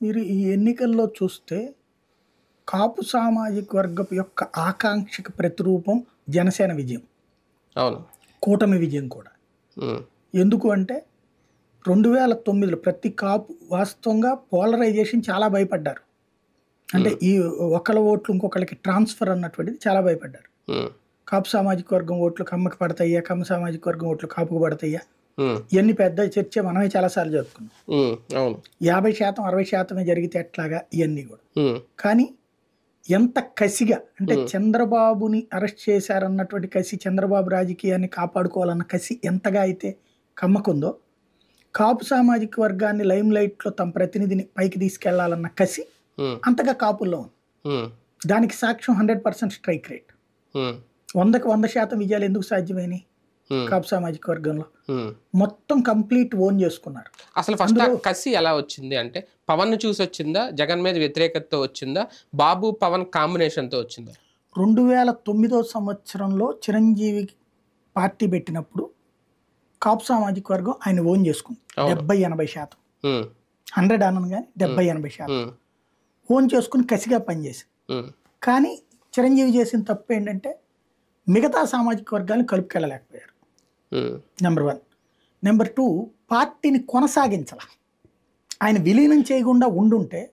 మీరు ఈ ఎన్నికల్లో చూస్తే కాపు సామాజిక వర్గం యొక్క ఆకాంక్షకు ప్రతిరూపం జనసేన విజయం, అవును. కూటమి విజయం కూడా. ఉమ్, ఎందుకు అంటే 2009లో ప్రతి కాపు వాస్తవంగా పోలరైజేషన్ చాలా భయపడ్డారు. అంటే ఈ ఒకళ్ళ ఓట్లు ఇంకొకళ్ళకి ట్రాన్స్ఫర్ అన్నటువంటిది చాలా భయపడ్డారు. ఉమ్, కాపు సామాజిక వర్గం ఓట్లు కమ్మకి పడతాయ్యా, కమ్మ సామాజిక వర్గం ఓట్లు కాపుకు పడతాయ్యా, ఉమ్, ఇవన్నీ పెద్ద చర్చ మనమే చాలాసార్లు జరుపుకున్నాం. ఉమ్, అవును. 50% 60% జరిగితే ఎట్లాగా ఇవన్నీ కూడా. ఉమ్, కానీ ఎంత కసిగా అంటే చంద్రబాబుని అరెస్ట్ చేశారన్నటువంటి కసి, చంద్రబాబు రాజకీయాన్ని కాపాడుకోవాలన్న కసి ఎంతగా అయితే కమ్మకుందో, కాపు సామాజిక వర్గాన్ని లైమ్ లైట్లో తమ ప్రతినిధిని పైకి తీసుకెళ్లాలన్న కసి ఉమ్, అంతగా కాపుల్లో ఉంది. ఉమ్, దానికి సాక్ష్యం 100% స్ట్రైక్ రేట్. ఉమ్, 100కి 100% విజయాలు ఎందుకు సాధ్యమైనాయి? ఉమ్, కాపు సామాజిక వర్గంలో ఉమ్. మొత్తం కంప్లీట్ ఓన్ చేసుకున్నారు. అసలు ఫస్ట్ ఆ కసి ఎలా వచ్చింది అంటే పవన్ చూసి వచ్చిందా, జగన్ మీద వ్యతిరేకతతో వచ్చిందా, బాబు పవన్ కాంబినేషన్తో వచ్చిందా? 2009 సంవత్సరంలో చిరంజీవి పార్టీ పెట్టినప్పుడు కాపు సామాజిక వర్గం ఆయన ఓన్ చేసుకుంది. 70-80%, ఉమ్, 100 అనను కానీ 70-80% ఉమ్, ఓన్ చేసుకుని కసిగా పనిచేసింది. ఉమ్, కానీ చిరంజీవి చేసిన తప్పు ఏంటంటే మిగతా సామాజిక వర్గాలను కలుపుకెళ్ళలేకపోయారు. ఉమ్, నెంబర్ 1. నెంబర్ 2, పార్టీని కొనసాగించాల. ఆయన విలీనం చేయకుండా ఉండుంటే